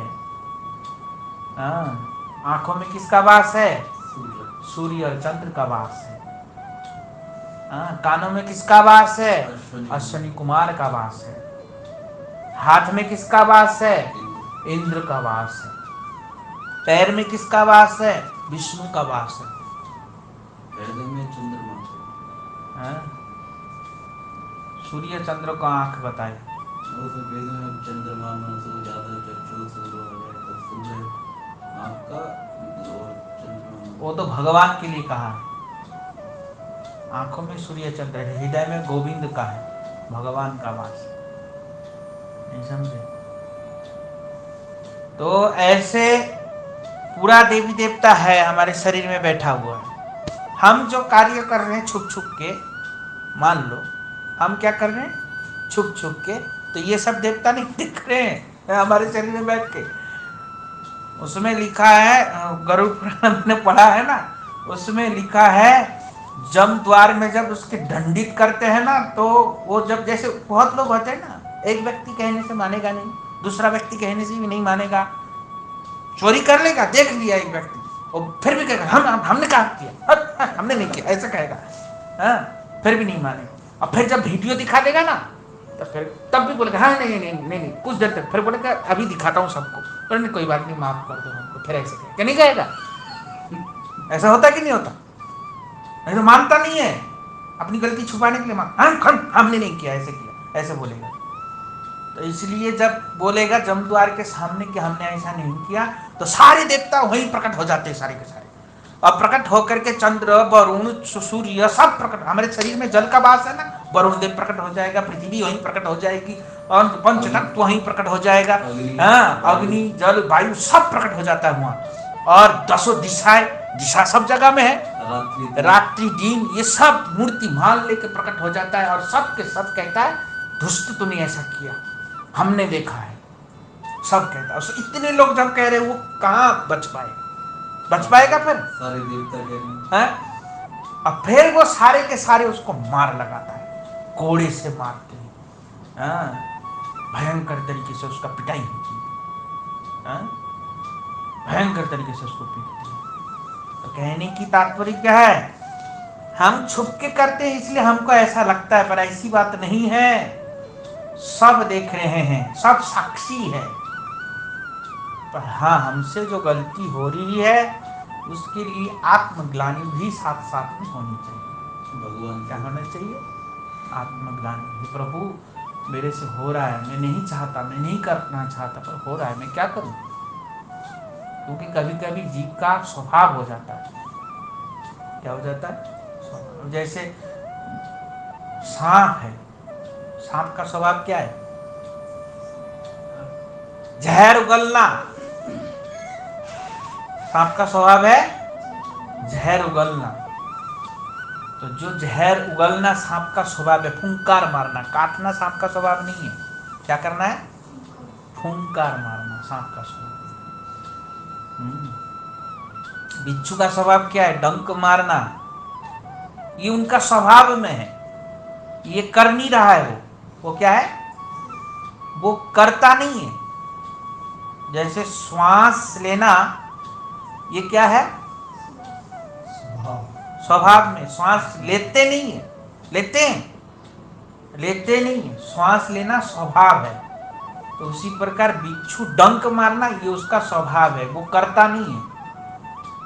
[SPEAKER 1] आंखों में किसका वास है? सूर्य और चंद्र का वास है। कानों में किसका वास है? अश्विनी कुमार का वास है। हाथ में किसका वास है? इंद्र का वास है। पैर में किसका वास है? विष्णु का वास है।
[SPEAKER 2] हृदय में चंद्रमा,
[SPEAKER 1] सूर्य चंद्र को आंख बताए,
[SPEAKER 2] वो तो वेद में चंद्रमा मनसो जातक चक्षु सूर्य तो सूर्य आपका, और चंद्रमा
[SPEAKER 1] वो तो भगवान के लिए कहा है। आंखों में सूर्य चंद्र है, हृदय में गोविंद का है। भगवान का वास। नहीं समझे? तो ऐसे पूरा देवी देवता है हमारे शरीर में बैठा हुआ है। हम जो कार्य कर रहे हैं छुप छुप के, मान लो हम क्या कर रहे हैं छुप छुप के, तो ये सब देवता नहीं दिख रहे हैं हमारे शरीर में बैठ के। उसमें लिखा है, गरुड़ पुराण ने पढ़ा है ना, उसमें लिखा है जम द्वार में जब उसके दंडित करते हैं ना, तो वो जब, जैसे बहुत लोग होते हैं ना, एक व्यक्ति कहने से मानेगा नहीं, दूसरा व्यक्ति कहने से भी नहीं मानेगा, चोरी कर लेगा, देख लिया एक व्यक्ति, और फिर भी कहेगा हमने कहा किया, हमने नहीं किया, ऐसा कहेगा, हाँ, फिर भी नहीं मानेगा। और फिर जब वीडियो दिखा देगा ना, तो फिर तब भी बोलेगा हाँ नहीं नहीं नहीं नहीं, कुछ देर तक फिर बोलेगा अभी दिखाता हूँ सबको, पर नहीं कोई बात नहीं, माफ कर दो हमको, फिर ऐसे कहेगा, नहीं कहेगा? ऐसा होता कि नहीं होता? नहीं तो मानता नहीं है, अपनी गलती छुपाने के लिए हमने नहीं किया, ऐसे किया, ऐसे बोलेगा। तो इसलिए जब बोलेगा जमद्वार के सामने कि हमने ऐसा नहीं किया, तो सारे देवता वहीं प्रकट हो जाते हैं, सारे के सारे। और प्रकट होकर के चंद्र, वरुण, सूर्य सब प्रकट, हमारे शरीर में जल का वास है ना, वरुण देव प्रकट हो जाएगा, पृथ्वी वहीं प्रकट हो जाएगी, और पंचतत्व वहीं प्रकट हो जाएगा, हाँ, अग्नि जल वायु सब प्रकट हो जाता है वहां। और 10 दिशाएं, दिशा सब जगह में है, रात्रि दिन ये सब मूर्ति मान लेके प्रकट हो जाता है, और सब के सब कहता है दुष्ट तूने ऐसा किया, हमने देखा है, सब कहता है। इतने लोग जब कह रहे वो कहां बच पाएगा फिर?
[SPEAKER 2] सारे देवता कह रहे
[SPEAKER 1] हैं। अब फिर वो सारे के सारे उसको मार लगाता है, कोड़े से मारते हैं, भयंकर तरीके से उसका पिटाई होती है, भयंकर तरीके से उसको पीटते हैं। तो कहने की तात्पर्य क्या है, हम छुप के करते हैं इसलिए हमको ऐसा लगता है, पर ऐसी बात नहीं है, सब देख रहे हैं, सब साक्षी है। पर हाँ, हमसे जो गलती हो रही है उसके लिए आत्मग्लानि भी साथ साथ में होनी चाहिए।
[SPEAKER 2] भगवान
[SPEAKER 1] क्या होना चाहिए? आत्मग्लानि। प्रभु मेरे से हो रहा है, मैं नहीं चाहता, मैं नहीं करना चाहता, पर हो रहा है, मैं क्या करूं? क्योंकि कभी कभी जीव का स्वभाव हो जाता है। क्या हो जाता है? जैसे सांप है, सांप का स्वभाव क्या है? जहर उगलना। सांप का स्वभाव है जहर उगलना। तो जो जहर उगलना सांप का स्वभाव है, फुंकार मारना, काटना सांप का स्वभाव नहीं है। क्या करना है? फुंकार मारना सांप का स्वभाव। बिच्छू का स्वभाव क्या है? डंक मारना। ये उनका स्वभाव में है, ये कर नहीं रहा है। वो क्या है? वो करता नहीं है। जैसे श्वास लेना, ये क्या है? स्वभाव में। श्वास लेते नहीं है, लेते हैं, लेते नहीं है, श्वास लेना स्वभाव है। तो उसी प्रकार बिच्छू डंक मारना ये उसका स्वभाव है, वो करता नहीं है।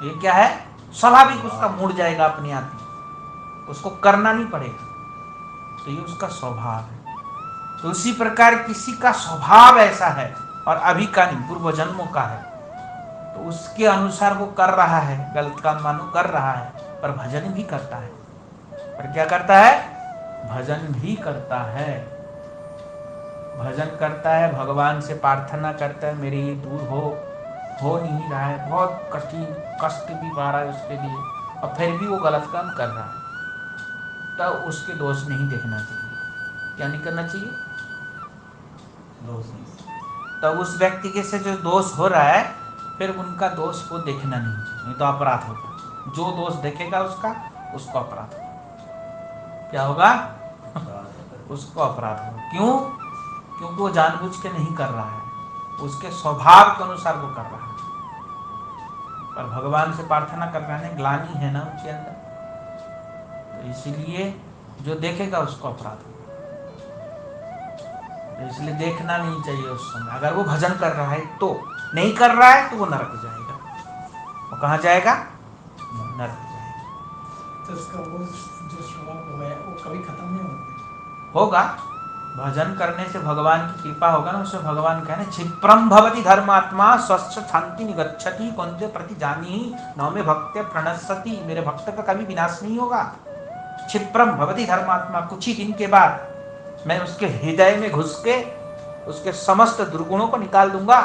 [SPEAKER 1] ये क्या है? स्वाभाविक उसका मुड़ जाएगा अपने आप ही, उसको करना नहीं पड़ेगा, तो ये उसका स्वभाव है। तो उसी प्रकार किसी का स्वभाव ऐसा है, और अभी का नहीं, पूर्व जन्मों का है, तो उसके अनुसार वो कर रहा है, गलत काम मानो कर रहा है, पर भजन भी करता है। पर क्या करता है? भजन भी करता है, भजन करता है, भगवान से प्रार्थना करता है मेरे ये दूर हो नहीं रहा है, बहुत कठिन कष्ट भी पा रहा है उसके लिए, और फिर भी वो गलत काम कर रहा है, तब उसके दोष नहीं देखना चाहिए। क्या नहीं करना चाहिए? दोष नहीं। तब उस व्यक्ति के से जो दोष हो रहा है, फिर उनका दोष को देखना नहीं चाहिए, नहीं तो अपराध होगा। जो दोष देखेगा उसको अपराध होगा। क्या होगा? उसको अपराध होगा। क्यों? क्योंकि वो जानबूझ के नहीं कर रहा है, उसके स्वभाव के अनुसार वो कर रहा है। पर भगवान से प्रार्थना कर रहे हैं, ग्लानि है ना उनके अंदर, तो इसीलिए जो देखेगा उसको अपराध होगा। तो इसलिए देखना नहीं चाहिए उस समय। अगर वो भजन कर रहा है तो, नहीं कर रहा है तो वो नरक जाएगा। वो कहाँ जाएगा? नरक जाएगा।
[SPEAKER 3] तो उसका वो जो स्वभाव हो गया वो कभी खत्म नहीं
[SPEAKER 1] होगा। भजन करने से भगवान की कृपा होगा ना, उसमें भगवान कह रहे क्षिप्रम भवति धर्मात्मा स्वस्थ शांति निगच्छति कौन्ते प्रति जानी नौमे भक्त प्रणश्यति। मेरे भक्त का कभी विनाश नहीं होगा। क्षिप्रम भवति धर्मात्मा, कुछ ही दिन के बाद मैं उसके हृदय में घुस के उसके समस्त दुर्गुणों को निकाल दूंगा।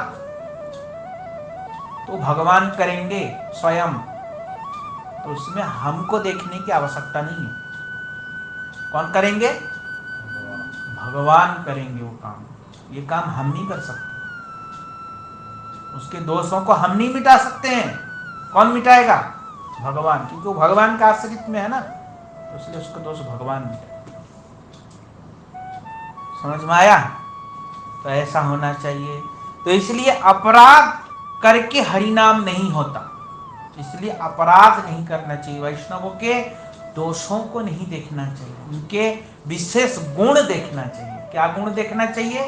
[SPEAKER 1] तो भगवान करेंगे स्वयं, तो उसमें हमको देखने की आवश्यकता नहीं है। कौन करेंगे? भगवान करेंगे वो काम। ये काम हम नहीं कर सकते। उसके दोषों को हम नहीं मिटा सकते हैं। कौन मिटाएगा? भगवान, क्योंकि वो भगवान का आश्रित में है ना, तो इसलिए उसका दोष भगवान मिटाएगा। समझ में आया? तो ऐसा होना चाहिए। तो इसलिए अपराध करके हरिनाम नहीं होता, इसलिए अपराध नहीं करना चाहिए। वैष्णवों के दोषों को नहीं देखना चाहिए, उनके विशेष गुण देखना चाहिए। क्या गुण देखना चाहिए?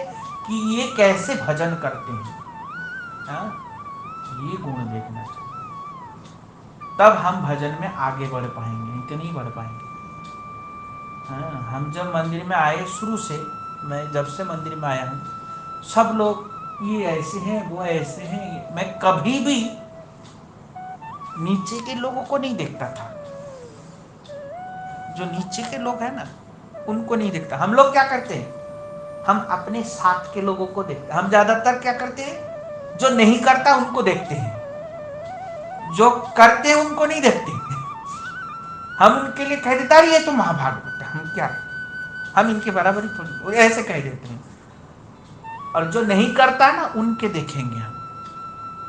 [SPEAKER 1] कि ये कैसे भजन करते हैं, ये गुण देखना चाहिए। तब हम भजन में आगे बढ़ पाएंगे, नहीं तो नहीं बढ़ पाएंगे। हम जब मंदिर में आए, शुरू से मैं जब से मंदिर में आया हूँ, सब लोग ये ऐसे हैं, वो ऐसे हैं। मैं कभी भी नीचे के लोगों को नहीं देखता था। जो नीचे के लोग हैं ना, उनको नहीं देखता। हम लोग क्या करते हैं? हम अपने साथ के लोगों को देखते हैं। हम ज्यादातर क्या करते हैं? जो नहीं करता उनको देखते हैं, जो करते हैं उनको नहीं देखते। हम उनके लिए कह देता ये तो महाभागवत है, हम क्या, हम इनके बराबरी थोड़ी, ऐसे कह देते हैं। और जो नहीं करता ना, उनके देखेंगे हम,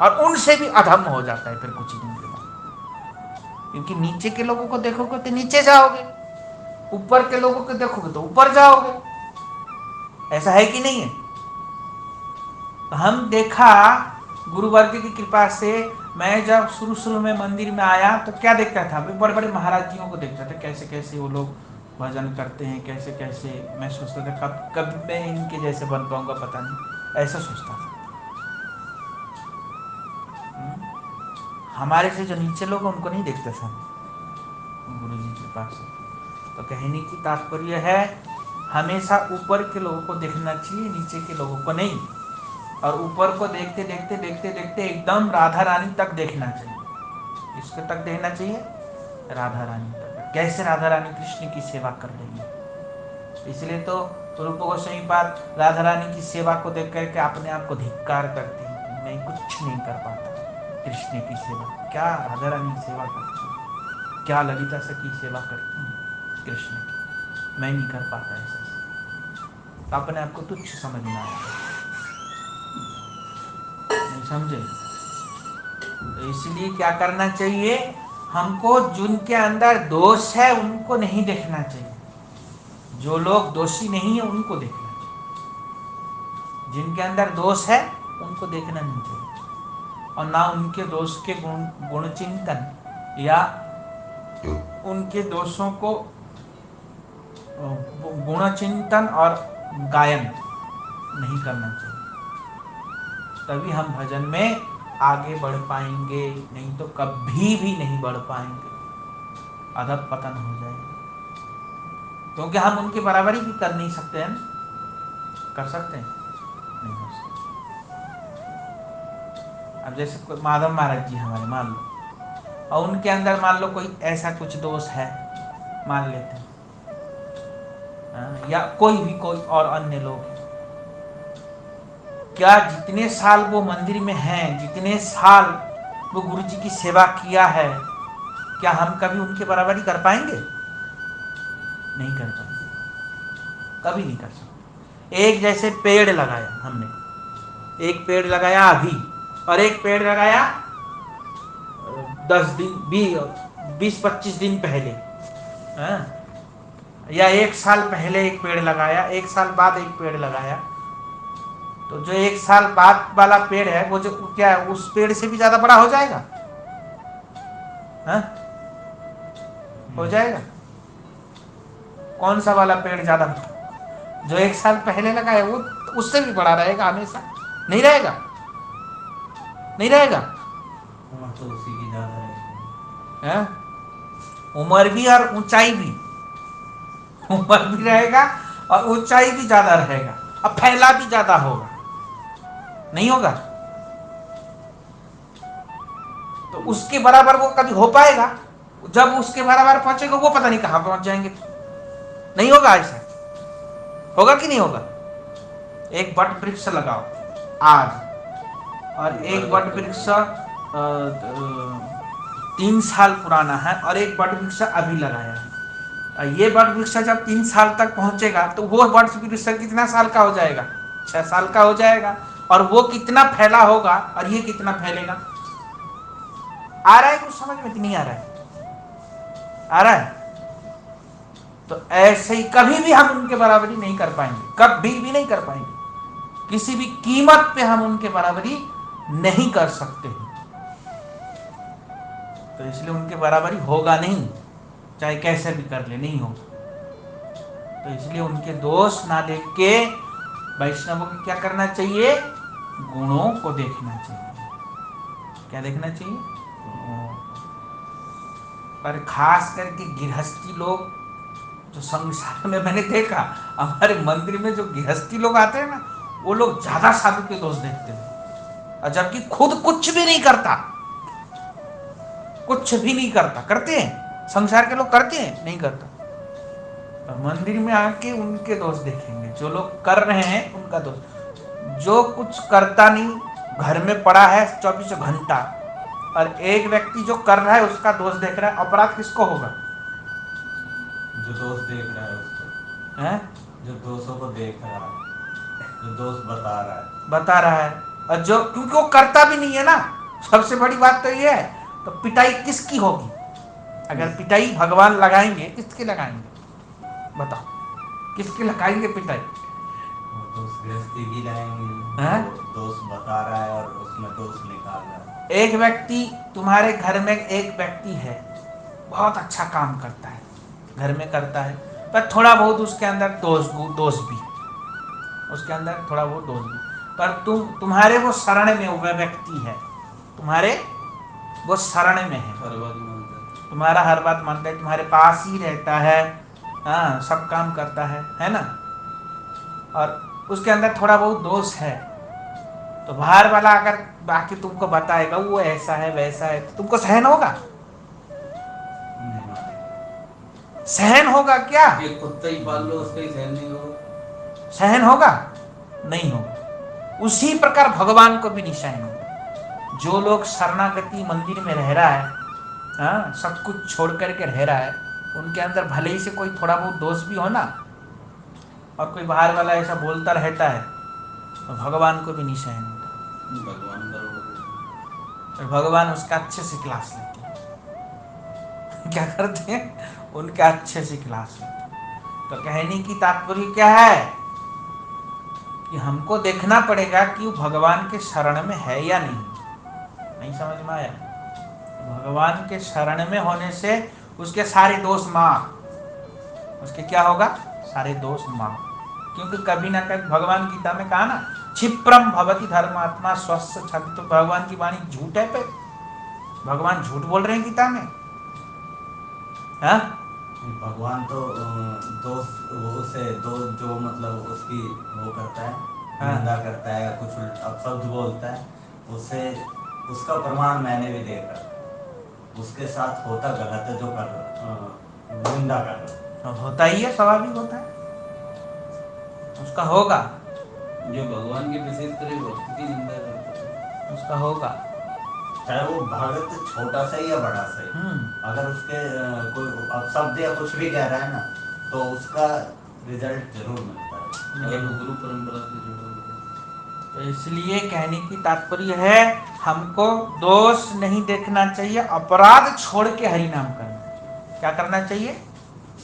[SPEAKER 1] और उनसे भी अधम हो जाता है फिर कुछ ही दिन के बाद। क्योंकि नीचे के लोगों को देखोगे तो नीचे जाओगे, ऊपर के लोगों को देखोगे तो ऊपर जाओगे। ऐसा है कि नहीं है? हम देखा गुरुवर्ग की कृपा से, मैं जब शुरू में मंदिर में आया तो क्या देखता था? बड़े बड़े महाराज जियों को देखता था, कैसे कैसे वो लोग भजन करते हैं, कैसे कैसे। मैं सोचता था कब मैं इनके जैसे बन पाऊंगा, पता नहीं, ऐसा सोचता था। हमारे से जो नीचे लोग हैं उनको नहीं देखते थे गुरु जी के पास। तो कहने की तात्पर्य है, हमेशा ऊपर के लोगों को देखना चाहिए, नीचे के लोगों को नहीं। और ऊपर को देखते देखते देखते देखते एकदम राधा रानी तक देखना चाहिए। किसके तक देखना चाहिए? राधा रानी तक। कैसे राधा रानी कृष्ण की सेवा कर रही है। इसलिए तो रूप गोस्वामी पाद राधा रानी की सेवा को देख करके अपने आप को धिक्कार करते हैं, मैं कुछ नहीं कर पाता कृष्ण की सेवा। क्या राधा रानी की सेवा करती है, क्या ललिता सखी सेवा करती है कृष्ण की, मैं नहीं कर पाता ऐसा। तो अपने आप को तुच्छ समझना है, नहीं समझे? तो इसलिए क्या करना चाहिए? हमको जिनके अंदर दोष है उनको नहीं देखना चाहिए, जो लोग दोषी नहीं है उनको देखना चाहिए। जिनके अंदर दोष है उनको देखना नहीं चाहिए, और ना उनके दोष के गुण चिंतन या उनके दोषों को गुण चिंतन और गायन नहीं करना चाहिए। तभी हम भजन में आगे बढ़ पाएंगे, नहीं तो कभी भी नहीं बढ़ पाएंगे, अधःपतन हो जाएगा। क्योंकि हम उनकी बराबरी भी कर नहीं सकते हैं। कर सकते हैं? नहीं कर सकते। अब जैसे माधव महाराज जी हमारे मान लो, और उनके अंदर मान लो कोई ऐसा कुछ दोष है, मान लेते हैं, या कोई और अन्य लोग, क्या जितने साल वो मंदिर में हैं, जितने साल वो गुरु जी की सेवा किया है, क्या हम कभी उनके बराबरी कर पाएंगे? नहीं कर पाएंगे, कभी नहीं कर सकते। एक जैसे पेड़ लगाया हमने, एक पेड़ लगाया अभी, और एक पेड़ लगाया 10 दिन 20-25 दिन पहले, या 1 साल पहले एक पेड़ लगाया, 1 साल बाद एक पेड़ लगाया, तो जो 1 साल बाद वाला पेड़ है वो जो क्या है, उस पेड़ से भी ज्यादा बड़ा हो जाएगा? हो जाएगा? कौन सा वाला पेड़ ज्यादा? जो 1 साल पहले लगाया वो उससे भी बड़ा रहेगा हमेशा, नहीं रहेगा? नहीं रहेगा?
[SPEAKER 2] तो उसी की ज्यादा रहेगी,
[SPEAKER 1] उम्र भी और ऊंचाई भी, उम्र भी रहेगा और ऊंचाई भी ज्यादा रहेगा, और फैला भी ज्यादा होगा, नहीं होगा? तो उसके बराबर वो कभी हो पाएगा? जब उसके बराबर पहुंचेगा वो पता नहीं कहां पहुंच जाएंगे, नहीं होगा ऐसा। होगा कि नहीं होगा? एक वट वृक्ष लगाओ आज, और एक वट वृक्ष 3 साल पुराना है और एक वट वृक्ष अभी लगाया है। ये वट वृक्ष जब 3 साल तक पहुंचेगा तो वो वट वृक्ष कितना साल का हो जाएगा? 6 साल का हो जाएगा। और वो कितना फैला होगा और ये कितना फैलेगा? आ रहा है कुछ समझ में कि नहीं आ रहा है? आ रहा है? तो ऐसे ही कभी भी हम उनके बराबरी नहीं कर पाएंगे, कभी भी नहीं कर पाएंगे, किसी भी कीमत पे हम उनके बराबरी नहीं कर सकते हैं। तो इसलिए उनके बराबरी होगा नहीं, चाहे कैसे भी कर ले, नहीं होगा। तो इसलिए उनके दोष ना देख के वैष्णवों को क्या करना चाहिए? गुणों को देखना चाहिए। क्या देखना चाहिए? पर खास करके गृहस्थी लोग, जो संसार में मैंने देखा, हमारे मंदिर में जो गृहस्थी लोग आते हैं ना, वो लोग ज्यादा साधु के दोष देखते हैं, और जबकि खुद कुछ भी नहीं करता, कुछ भी नहीं करता। करते हैं संसार के लोग? करते हैं? नहीं करता। और मंदिर में आके उनके दोष देखेंगे, जो लोग कर रहे हैं उनका दोष। जो कुछ करता नहीं, घर में पड़ा है 24 घंटा, और एक व्यक्ति जो कर रहा है उसका दोष देख रहा है, अपराध किसको होगा?
[SPEAKER 2] जो दोष देख रहा है उसको
[SPEAKER 1] है?
[SPEAKER 2] जो दोषों को देख रहा है, जो दोष
[SPEAKER 1] बता रहा है। और जो, क्योंकि वो करता भी नहीं है ना, सबसे बड़ी बात तो ये है। तो पिटाई किसकी होगी? अगर पिटाई भगवान लगाएंगे, किसके लगाएंगे? बताओ, किसके लगाएंगे पिटाई?
[SPEAKER 2] दोष गृहस्थी की लाएंगे।
[SPEAKER 1] हैं?
[SPEAKER 2] दोष बता रहा है और उसमें दोष निकाल रहा है।
[SPEAKER 1] एक व्यक्ति, तुम्हारे घर में एक व्यक्ति है, बहुत अच्छा काम करता है, घर में करता है, पर थोड़ा बहुत उसके अंदर दोष भी, उसके अंदर थोड़ा बहुत दोष भी, पर तुम्हारे वो शरण में वह व्यक्ति है, तुम्हारे वो शरण में है, तुम्हारा हर बात मानता है, तुम्हारे पास ही रहता है, हाँ, सब काम करता है ना, और उसके अंदर थोड़ा बहुत दोष है, तो बाहर वाला अगर बाकी तुमको बताएगा वो ऐसा है वैसा है, तो तुमको सहन होगा? सहन होगा क्या?
[SPEAKER 2] एक कुत्ता ही पाल लो, उसका ही सहन नहीं होगा।
[SPEAKER 1] सहन होगा? नहीं होगा। उसी प्रकार भगवान को भी नहीं सहन होगा। जो लोग शरणागति मंदिर में रह रहा है, हाँ, सब कुछ छोड़ करके रह रहा है, उनके अंदर भले ही से कोई थोड़ा बहुत दोष भी हो ना, और कोई बाहर वाला ऐसा बोलता रहता है, तो भगवान को भी नहीं सहन होता। तो भगवान उसका अच्छे से क्लास लेते हैं। क्या करते हैं? उनका अच्छे से क्लास लेते हैं। तो कहने की तात्पर्य क्या है? कि हमको देखना पड़ेगा कि वो भगवान के शरण में है या नहीं समझ में आया? भगवान के शरण में होने से उसके सारे दोष माफ, उसके क्या होगा? सारे दोष माफ। क्योंकि कभी ना कभी भगवान गीता में कहा ना, क्षिप्रम भवति धर्मात्मा स्वस्थ छवि, तो भगवान की वाणी झूठ है पे? भगवान झूठ बोल रहे हैं गीता में? हाँ?
[SPEAKER 2] भगवान तो दोष उसे जो मतलब उसकी वो करता है, निंदा करता है, कुछ अपशब्द बोलता है, उसे उसका प्रमाण मैंने भी देखा। उसके साथ होता गलत है, जो कर निंदा कर रहा है।
[SPEAKER 1] होता ही है, स्वाभाविक होता है, उसका होगा।
[SPEAKER 2] जो भगवान के विशेष करे भक्त की निंदा करता है,
[SPEAKER 1] उसका होगा,
[SPEAKER 2] चाहे वो भगत छोटा सा या बड़ा सा, अगर उसके कोई अपशब्द या कुछ भी कह रहा है ना, तो उसका रिजल्ट जरूर मिलता है, अगर वो गुरु परंपरा से जुड़ा हुआ है।
[SPEAKER 1] तो इसलिए कहने की तात्पर्य है, हमको दोष नहीं देखना चाहिए, अपराध छोड़ के हरि नाम करना। क्या करना चाहिए?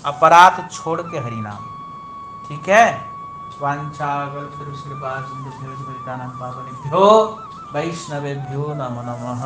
[SPEAKER 1] अपराध छोड़ के हरि नाम। ठीक है? वांछाकल्पतरुश्चकृपासिन्धुभ्यो वैष्णवेभ्यो नमो नमः।